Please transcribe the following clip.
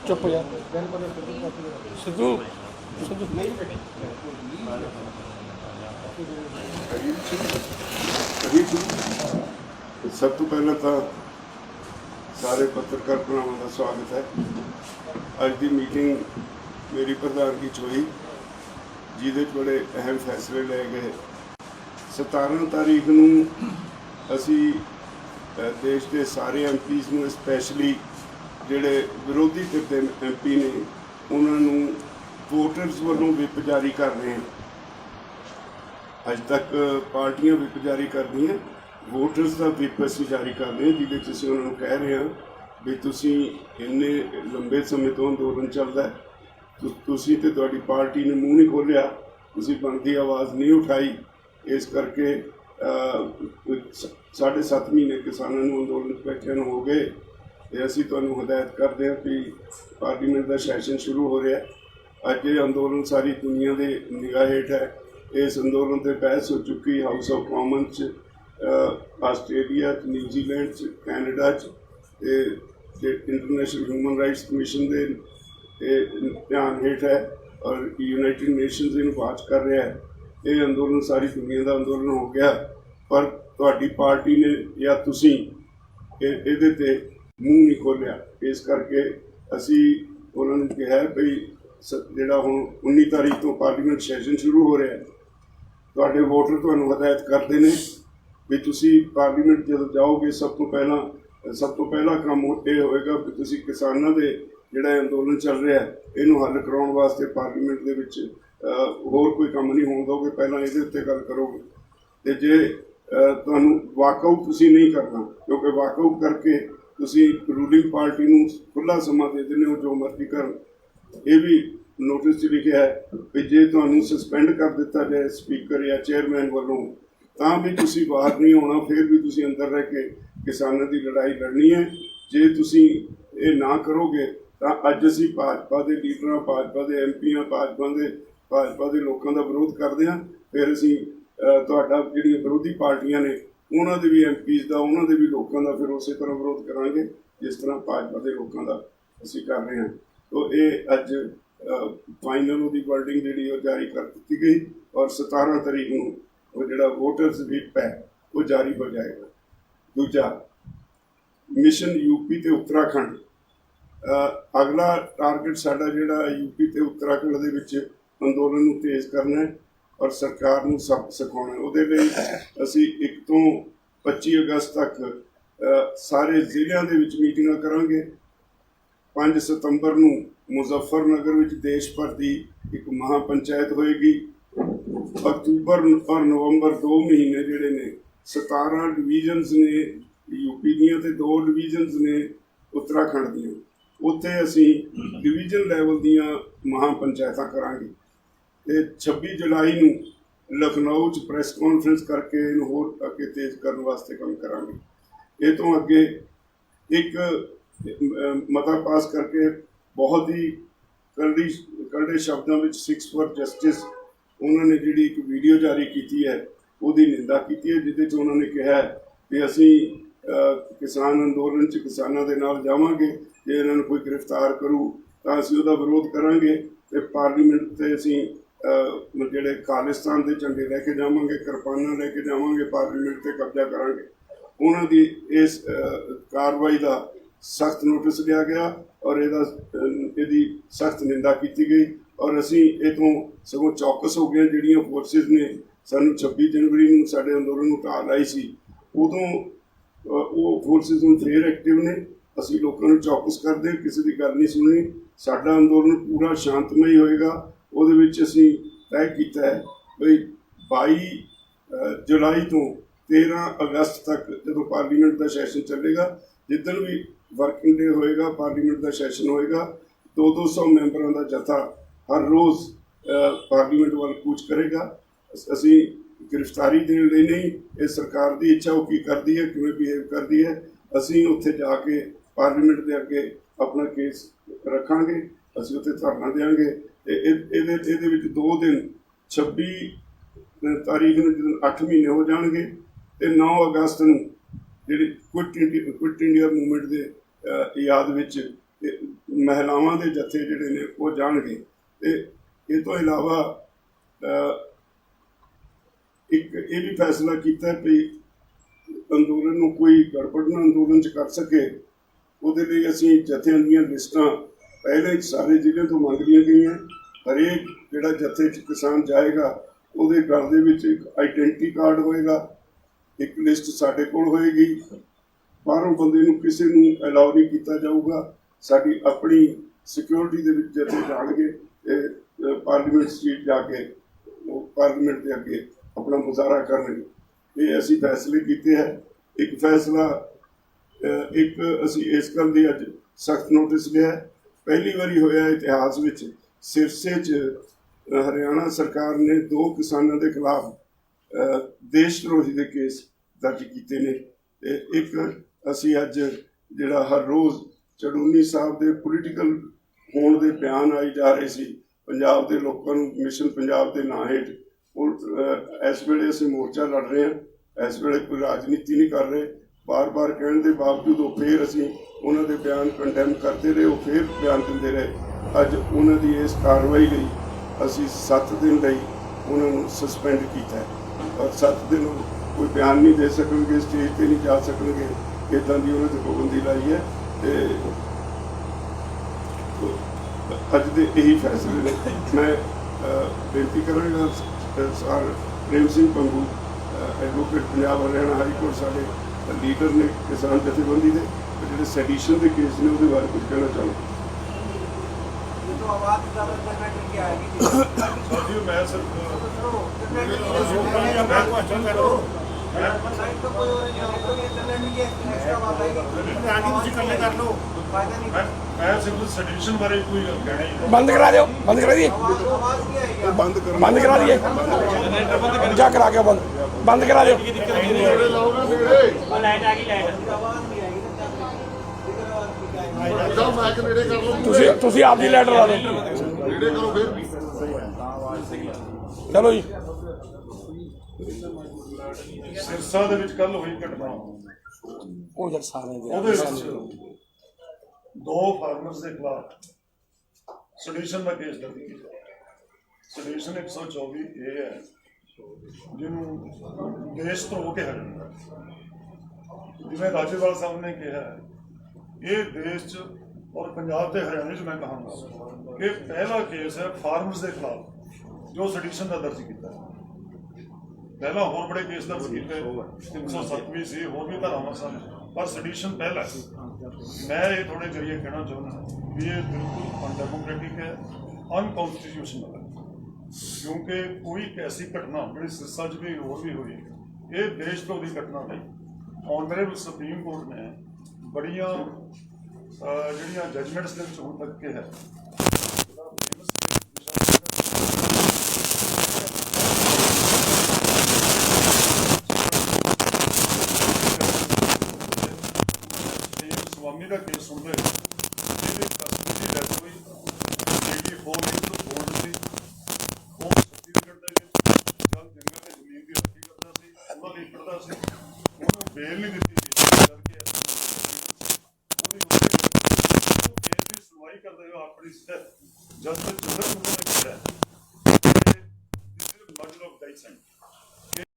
चुप यार सिद्धू सिद्धू सब तो पहले तो सारे पत्रकार भरावां का स्वागत है। अज की मीटिंग मेरी प्रधानगी च हुई जिहदे बड़े अहम फैसले ले गए। 17 तारीख नूं असी देश के सारे MPs नूं स्पैशली जिहड़े विरोधी धिर दे MP ने उन्होंने वोटर्स वालों विप जारी कर रहे हैं। अज तक पार्टियां विप जारी कर दी हैं, वोटर्स का विप असी जारी कर रहे हैं जिहदे च असीं उन्होंने कह रहे हैं भी तुसीं इन्ने लंबे समय तो अंदोलन चलदा है, तुसीं ते तुहाडी पार्टी ने मूँह नहीं खोलिया, तुसीं बनदी आवाज़ नहीं उठाई, इस करके 7.5 महीने किसानों नूं अंदोलन बैठिਆਂ ਨੂੰ हो गए। तो असीं तुहानूं हदायत करते हैं कि पार्लीमेंट का सैशन शुरू हो रहा है। अज ये अंदोलन सारी दुनिया के निगाह हेठ है। इस अंदोलन पर बहस हो चुकी house of common Australia New Zealand Canada international human rights commission के ध्यान हेठ है और यूनाइटेड नेशनस इन्हूं वाच कर रहा है। ये अंदोलन सारी दुनिया का अंदोलन हो गया, पर तुहाडी पार्टी ने या तुसीं इहदे ते मूँह नहीं खोलिया। इस करके असी उन्होंने कहा भाई जिहड़ा हुण 19 तारीख तो पार्लीमेंट सैशन शुरू हो रहा है, तुहाडे वोटर तुहानूं हदायत करते हैं भी तुसीं पार्लीमेंट जदों जाओगे सब तो पहला काम ये होएगा भी तुसीं किसानां दे जिहड़ा अंदोलन चल रहा है इहनूं हल कराउण वास्ते पार्लीमेंट दे विच होर कोई काम नहीं होण दोगे, पहलां इहदे उत्ते गल करोगे। ते जे तुहानूं वाकआउट तुसीं नहीं करना, क्योंकि वाकआउट करके तुसीं रूलिंग पार्टी नूं खुला समा दे दिंदे हो जो मर्जी करन। ये भी नोटिस च लिखिआ है कि जे तुहानूं सस्पेंड कर दिता जाए स्पीकर या चेयरमैन वालों तां भी तुसीं बाहर नहीं आउणा, फिर भी तुसीं अंदर रह के किसानां दी लड़ाई लड़नी है। जे तुसीं ये ना करोगे तां अज असीं भाजपा के लीडरां, भाजपा के MPआं, भाजपा के लोगों का विरोध करते हैं। फिर असीं तुहाडा जिहड़ियां विरोधी पार्टियां ने उन्हां दे भी MPs का, उन्हां दे भी लोगों का फिर उस तरह विरोध करांगे जिस तरह भाजपा के लोगों का असीं कर रहे हैं। तो ये अज फाइनल उहदी वर्डिंग जिहड़ी जारी कर दी गई और 17 तारीख नूं वो जिहड़ा वोटर्स विप है वो जारी हो जाएगा। दूजा मिशन यूपी ते उत्तराखंड, अगला टारगेट साडा जिहड़ा यूपी ते उत्तराखंड दे विच अंदोलन नूं तेज़ करना है और सरकार नूं सबक सिखाउणा है। उहदे लई असीं 1 ਤੋਂ 25 अगस्त तक सारे ਜ਼ਿਲ੍ਹਿਆਂ ਦੇ ਵਿੱਚ मीटिंगां करांगे। 5 सितंबर नूं मुजफ्फरनगर विच देश भर की एक महापंचायत होएगी। अक्तूबर और नवंबर 2 महीने जिहड़े ने 17 डिवीजनस ने यूपी दीयां ते 2 डिवीजनस ने उत्तराखंड दीयां, उत्थे असीं डिवीजन लैवल दीयां महापंचायतां करांगे। ते 26 जुलाई नूं लखनऊ च प्रैस कॉन्फ्रेंस करके इन्हूं होर अगे तेज़ करने वास्ते काम करांगे। ये तो अगे एक मता पास करके बहुत ही कड़े शब्दों में 6 फॉर जस्टिस उन्होंने जी एक वीडियो जारी की है, उसकी निंदा की है, जिस उन्होंने कहा कि असी किसान अंदोलन च किसानों के नाल जावांगे, जे इन्होंने कोई गिरफ्तार करूँ तो असी उसका विरोध करांगे ते पार्लीमेंट ते असी जिहड़े खालिस्तान के झंडे लैके जावांगे, किरपाना लैके जावांगे, पार्लीमेंट ते कब्जा करांगे। उन्होंने इस कार्रवाई का सख्त नोटिस लिया गया और यदी सख्त निंदा की गई और असी इतों सगों चौकस हो गए। जिहड़ियां फोर्सिस ने सानू 26 जनवरी नूं साडे अंदोलन नूं ढाल लाई सी, उदों वो फोर्सिस हुण फिर एक्टिव ने। असी लोगों नूं चौकस करदे, किसी की गल नहीं सुननी। साडा अंदोलन पूरा शांतमई होएगा। उहदे विच असी तय कीता है बई 22 जुलाई तो 13 अगस्त तक जो पार्लीमेंट का सैशन चलेगा, जिदन भी वर्किंग डे होएगा, पार्लीमेंट का सैशन होएगा, 200 मैंबरों का जत्था हर रोज़ पार्लीमेंट वाल कूच करेगा। असी गिरफ्तारी देने लिए नहीं, ये सरकार की इच्छा वो की करती है, किवें बिहेव करती है। असी उत्थे जाके पार्लीमेंट के अगे अपना केस रखांगे, असी उत्थे धरना देंगे। 2 दिन 26 ਤਾਰੀਖ ਨੂੰ ਜਦੋਂ 8 ਮਹੀਨੇ ਹੋ ਜਾਣਗੇ ਤੇ 9 ਅਗਸਤ ਨੂੰ ਜਿਹੜੀ ਕੁਇਟ ਇੰਡੀਆ ਮੂਵਮੈਂਟ ਦੇ ਯਾਦ ਵਿੱਚ ਮਹਿਲਾਵਾਂ ਦੇ ਜੱਥੇ ਜਿਹੜੇ ਨੇ ਉਹ ਜਾਣਗੇ। ਤੇ ਇਹ ਤੋਂ ਇਲਾਵਾ ਇੱਕ ਇਹ ਵੀ ਫੈਸਲਾ ਕੀਤਾ ਕਿ ਅੰਦੋਲਨ ਨੂੰ ਕੋਈ ਗੜਬੜ ਨਾ ਅੰਦੋਲਨ 'ਚ ਕਰ ਸਕੇ, ਉਹਦੇ ਲਈ ਅਸੀਂ ਜਥਿਆਂ ਦੀਆਂ ਲਿਸਟਾਂ ਪਹਿਲੇ ਹੀ ਸਾਰੇ ਜ਼ਿਲ੍ਹਿਆਂ ਤੋਂ ਮੰਗ ਲਈਆਂ ਗਈਆਂ। ਹਰੇਕ ਜਿਹੜਾ ਜਥੇ 'ਚ ਕਿਸਾਨ ਜਾਏਗਾ ਉਹਦੇ ਗਲ ਦੇ ਵਿੱਚ ਇੱਕ ਆਈਡੈਂਟੀ ਕਾਰਡ ਹੋਏਗਾ, ਇੱਕ ਲਿਸਟ ਸਾਡੇ ਕੋਲ ਹੋਏਗੀ। ਬਾਹਰੋਂ ਬੰਦੇ ਨੂੰ ਕਿਸੇ ਨੂੰ ਅਲਾਉ ਨਹੀਂ ਕੀਤਾ ਜਾਊਗਾ। ਸਾਡੀ ਆਪਣੀ ਸਿਕਿਉਰਿਟੀ ਦੇ ਵਿੱਚ ਜਥੇ ਜਾਣਗੇ ਤੇ ਪਾਰਲੀਮੈਂਟ ਸਟਰੀਟ ਜਾ ਕੇ ਉਹ ਪਾਰਲੀਮੈਂਟ ਦੇ ਅੱਗੇ ਆਪਣਾ ਮੁਜ਼ਾਹਰਾ ਕਰਨਗੇ। ਇਹ ਅਸੀਂ ਫੈਸਲੇ ਕੀਤੇ ਹੈ। ਇੱਕ ਫੈਸਲਾ ਇੱਕ ਅਸੀਂ ਇਸ ਗੱਲ ਦੀ ਅੱਜ ਸਖਤ ਨੋਟਿਸ ਲਿਆ। ਪਹਿਲੀ ਵਾਰੀ ਹੋਇਆ ਇਤਿਹਾਸ ਵਿੱਚ ਸਿਰਸੇ 'ਚ ਹਰਿਆਣਾ ਸਰਕਾਰ ਨੇ 2 ਕਿਸਾਨਾਂ ਦੇ ਖਿਲਾਫ ਦੇਸ਼ ਧਰੋਹੀ ਦੇ ਕੇਸ ਦਰਜ ਕੀਤੇ ਨੇ। ਤੇ ਇੱਕ ਅਸੀਂ ਅੱਜ ਜਿਹੜਾ ਹਰ ਰੋਜ਼ ਚੜੂਨੀ ਸਾਹਿਬ ਦੇ ਪੋਲੀਟੀਕਲ ਹੋਣ ਦੇ ਬਿਆਨ ਆਈ ਜਾ ਰਹੇ ਸੀ ਪੰਜਾਬ ਦੇ ਲੋਕਾਂ ਨੂੰ ਮਿਸ਼ਨ ਪੰਜਾਬ ਦੇ ਨਾਂ ਹੇਠ, ਉਹ ਇਸ ਵੇਲੇ ਅਸੀਂ ਮੋਰਚਾ ਲੜ ਰਹੇ ਹਾਂ। ਇਸ ਵੇਲੇ ਕੋਈ ਰਾਜਨੀਤੀ ਨਹੀਂ ਕਰ ਰਹੇ। ਬਾਰ-ਬਾਰ ਕਹਿਣ ਦੇ ਬਾਵਜੂਦ ਉਹ ਫਿਰ ਅਸੀਂ ਉਹਨਾਂ ਦੇ ਬਿਆਨ ਕੰਡੈਮ ਕਰਦੇ ਰਹੇ, ਉਹ ਫਿਰ ਬਿਆਨ ਦਿੰਦੇ ਰਹੇ। ਅੱਜ ਉਹਨਾਂ ਦੀ ਇਸ ਕਾਰਵਾਈ ਲਈ ਅਸੀਂ 7 ਦਿਨ ਲਈ ਉਹਨਾਂ ਨੂੰ ਸਸਪੈਂਡ ਕੀਤਾ ਹੈ ਔਰ 7 ਦਿਨ ਕੋਈ ਬਿਆਨ ਨਹੀਂ ਦੇ ਸਕਣਗੇ, ਸਟੇਜ 'ਤੇ ਨਹੀਂ ਜਾ ਸਕਣਗੇ। ਇੱਦਾਂ ਦੀ ਉਹਨਾਂ 'ਤੇ ਪਾਬੰਦੀ ਲਾਈ ਹੈ। ਤੇ ਅੱਜ ਦੇ ਇਹੀ ਫੈਸਲੇ ਨੇ। ਮੈਂ ਬੇਨਤੀ ਕਰਾਂਗਾ sir Prem Singh Pangu, advocate Punjab Haryana high court, ਸਾਡੇ ਲੀਡਰ ਨੇ ਕਿਸਾਨ ਜਥੇਬੰਦੀ ਦੇ, ਜਿਹੜੇ ਸੈਡੀਸ਼ਨ ਦੇ ਕੇਸ ਨੇ ਉਹਦੇ ਬਾਰੇ ਕੁਝ ਕਹਿਣਾ ਚਾਹੁੰਦਾ। ਬੰਦ ਕਰਾ ਦਿਓ, ਬੰਦ ਕਰਾ ਦਈਏ, ਬੰਦ ਕਰਾ ਦਈਏ, ਜਾ ਕਰਾ ਕੇ ਬੰਦ ਕਰਾ ਦਿਓ। ਤੁਸੀਂ ਆਪਦੀ ਲੈਟਰ ਲਾ ਦਿਓ। ਚਲੋ ਜੀ। ਸਿਰਸਾ ਦੇ ਵਿੱਚ ਕੱਲ ਹੋਈ ਘਟਨਾ, ਉਹ ਜਦ ਸਾਰੇ ਉਹਦੇ ਵਿੱਚ 2 ਫਾਰਮਰਸ ਦੇ ਖਿਲਾਫ ਸੈਡੀਸ਼ਨ ਦਾ ਕੇਸ ਦਰਜ ਕੀਤਾ। ਸੈਡੀਸ਼ਨ 124 ਇਹ ਹੈ ਜਿਹਨੂੰ ਦੇਸ਼ ਧਰੋਹ ਕਿਹਾ ਜਾਂਦਾ। ਜਿਵੇਂ ਰਾਜੇਵਾਲ ਸਾਹਿਬ ਨੇ ਕਿਹਾ, ਇਹ ਦੇਸ਼ 'ਚ ਔਰ ਪੰਜਾਬ ਤੇ ਹਰਿਆਣੇ 'ਚ ਮੈਂ ਕਹਾਂਗਾ ਕਿ ਪਹਿਲਾ ਕੇਸ ਹੈ ਫਾਰਮਰਸ ਦੇ ਖਿਲਾਫ ਜੋ ਸੈਡੀਸ਼ਨ ਦਾ ਦਰਜ ਕੀਤਾ। ਪਹਿਲਾਂ ਹੋਰ ਬੜੇ ਕੇਸ ਦਰਜ ਕੀਤੇ, 307 ਵੀ ਸੀ, ਹੋਰ ਵੀ ਧਾਰਾਵਾਂ ਸਨ, ਪਰ ਸੈਡੀਸ਼ਨ ਪਹਿਲਾ। ਮੈਂ ਇਹ ਥੋੜੇ ਜਰੀਏ ਕਹਿਣਾ ਚਾਹੁੰਦਾ ਵੀ ਇਹ ਬਿਲਕੁਲ ਅਨਡੈਮੋਕ੍ਰੈਟਿਕ ਹੈ, ਅਨਕॉन्स्टिट्यूशनल है, क्योंकि कोई एक ऐसी घटना जी सिरसा च भी होर भी हुई, ये देश तो की घटना नहीं। ऑनरेबल सुप्रीम कोर्ट ने बड़िया जड़िया जजमेंट्स के हुण तक के है स्वामी का केस सुन रहे डेथ हुई, बेटी 4 ईयर ओल्ड सी, वो छत्तीसगढ़ के जल जंगल के जमीन की रखी करता सी, पूरा लीड करता सी, उन्होंने बेल नहीं दी करके केस की सुनवाई करते हुए अपनी जज जज उन्होंने किया है मर्डर ऑफ डाइसेंट।